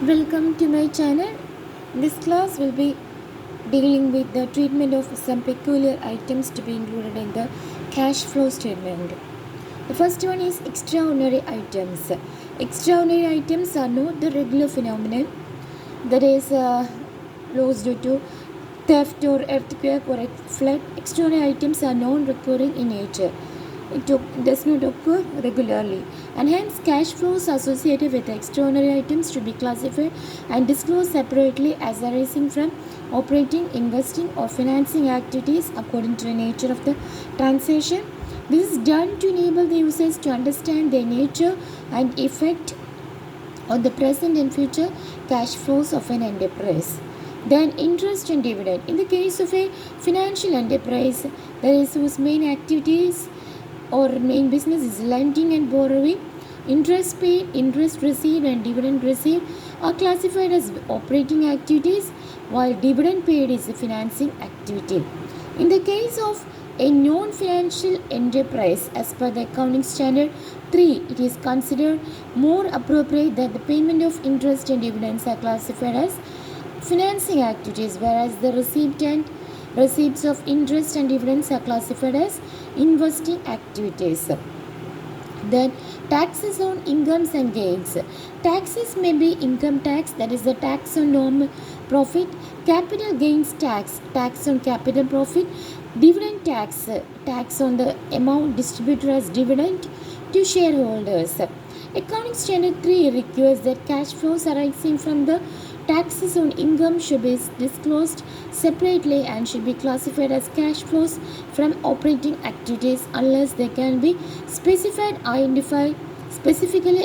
Welcome to my channel. This class will be dealing with the treatment of some peculiar items to be included in the cash flow statement. The first one is extraordinary items. Extraordinary items are not the regular phenomenon, that is loss due to theft or earthquake or a flood. Extraordinary items are non-recurring in nature. It does not occur regularly, and hence cash flows associated with extraordinary items should be classified and disclosed separately as arising from operating, investing, or financing activities according to the nature of the transaction. This is done to enable the users to understand their nature and effect on the present and future cash flows of an enterprise. Then interest and dividend. In the case of a financial enterprise, that is whose main activities or main business is lending and borrowing, interest paid, interest received, and dividend received are classified as operating activities, while dividend paid is a financing activity. In the case of a non-financial enterprise, as per the accounting standard 3, it is considered more appropriate that the payment of interest and dividends are classified as financing activities, whereas the receipts of interest and dividends are classified as investing activities. Then taxes on incomes and gains. Taxes may be income tax, that is the tax on normal profit, capital gains tax, tax on capital profit, dividend tax, tax on the amount distributed as dividend to shareholders. Accounting standard 3 requires that cash flows arising from the taxes on income should be disclosed separately and should be classified as cash flows from operating activities unless they can be specifically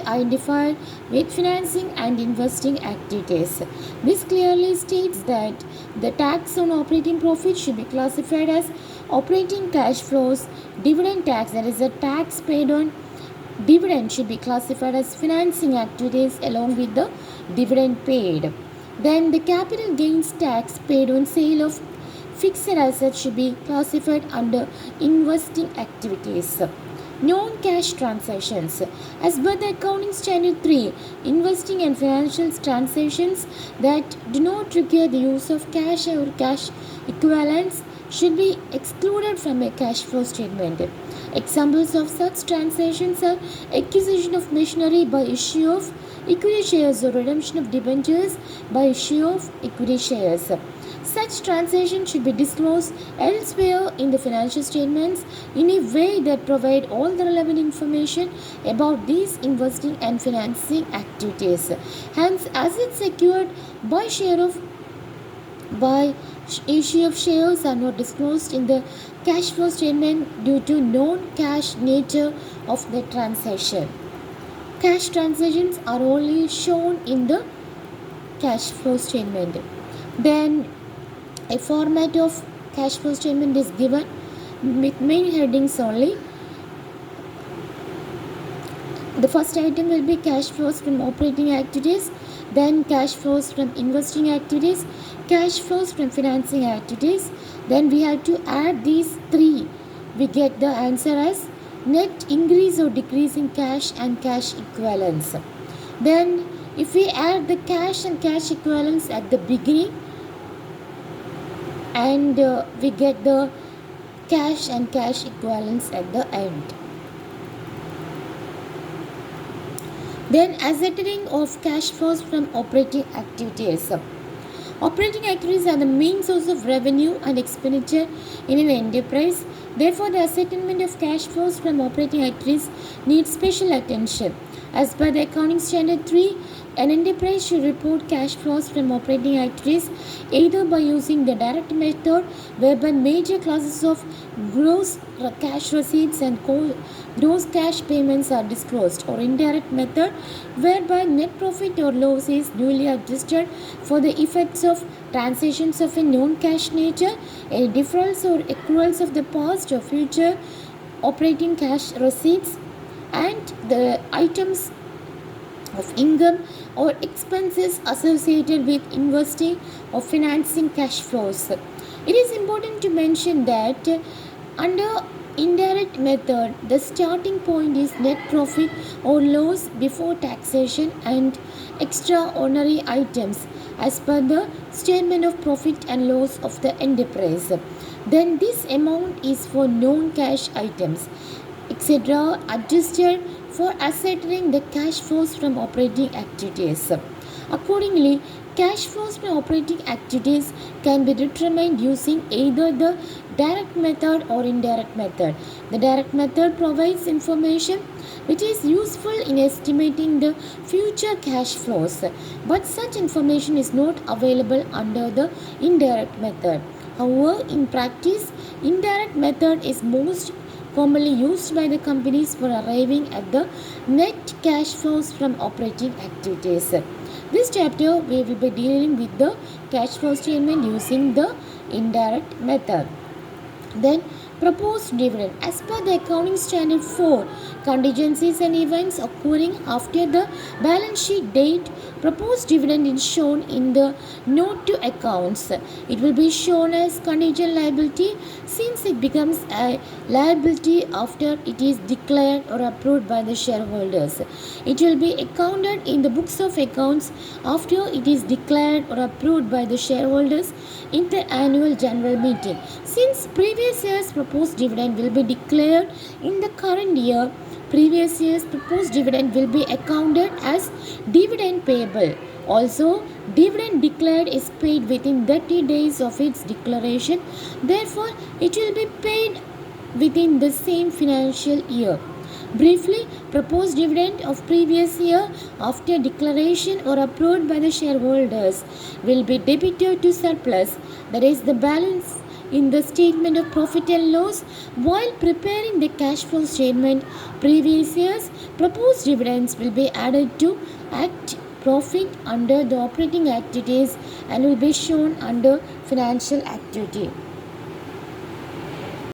identified with financing and investing activities. This clearly states that the tax on operating profit should be classified as operating cash flows. Dividend tax, that is the tax paid on dividend, should be classified as financing activities along with the dividend paid. Then the capital gains tax paid on sale of fixed assets should be classified under investing activities. Non-cash transactions. As per the accounting standard 3, investing and financial transactions that do not require the use of cash or cash equivalents should be excluded from a cash flow statement. Examples of such transactions are acquisition of machinery by issue of equity shares or redemption of debentures by issue of equity shares. Such transactions should be disclosed elsewhere in the financial statements in a way that provide all the relevant information about these investing and financing activities. Hence, assets secured by issue of shares are not disclosed in the cash flow statement due to non-cash nature of the transaction. Cash transactions are only shown in the cash flow statement. Then a format of cash flow statement is given with main headings only. The first item will be cash flows from operating activities, then cash flows from investing activities, cash flows from financing activities. Then we have to add these three. We get the answer as net increase or decrease in cash and cash equivalents. Then if we add the cash and cash equivalents at the beginning, and we get the cash and cash equivalents at the end. Then ascertaining of cash flows from operating activities. Operating activities are the main source of revenue and expenditure in an enterprise. Therefore, the ascertainment of cash flows from operating activities needs special attention. As per the accounting standard 3, an enterprise should report cash flows from operating activities either by using the direct method, whereby major classes of gross cash receipts and gross cash payments are disclosed, or indirect method, whereby net profit or loss is duly adjusted for the effects of transactions of a non-cash nature, any deferrals or accruals of the past or future operating cash receipts, and the items of income or expenses associated with investing or financing cash flows. It is important to mention that under indirect method, the starting point is net profit or loss before taxation and extraordinary items as per the statement of profit and loss of the enterprise. Then this amount is for non-cash items, etc., adjusted for ascertaining the cash flows from operating activities. Accordingly, cash flows from operating activities can be determined using either the direct method or indirect method. The direct method provides information which is useful in estimating the future cash flows, but such information is not available under the indirect method. However, in practice, indirect method is most commonly used by the companies for arriving at the net cash flows from operating activities. This chapter we will be dealing with the cash flow statement using the indirect method. Then proposed dividend. As per the accounting standard 4, contingencies and events occurring after the balance sheet date, proposed dividend is shown in the note to accounts. It will be shown as contingent liability since it becomes a liability after it is declared or approved by the shareholders. It will be accounted in the books of accounts after it is declared or approved by the shareholders in the annual general meeting. Since previous year's proposed dividend will be declared in the current year, previous year's proposed dividend will be accounted as dividend payable. Also, dividend declared is paid within 30 days of its declaration. Therefore, it will be paid within the same financial year. Briefly, proposed dividend of previous year after declaration or approved by the shareholders will be debited to surplus, that is the balance in the statement of profit and loss. While preparing the cash flow statement, previous year's proposed dividends will be added to act profit under the operating activities and will be shown under financial activity.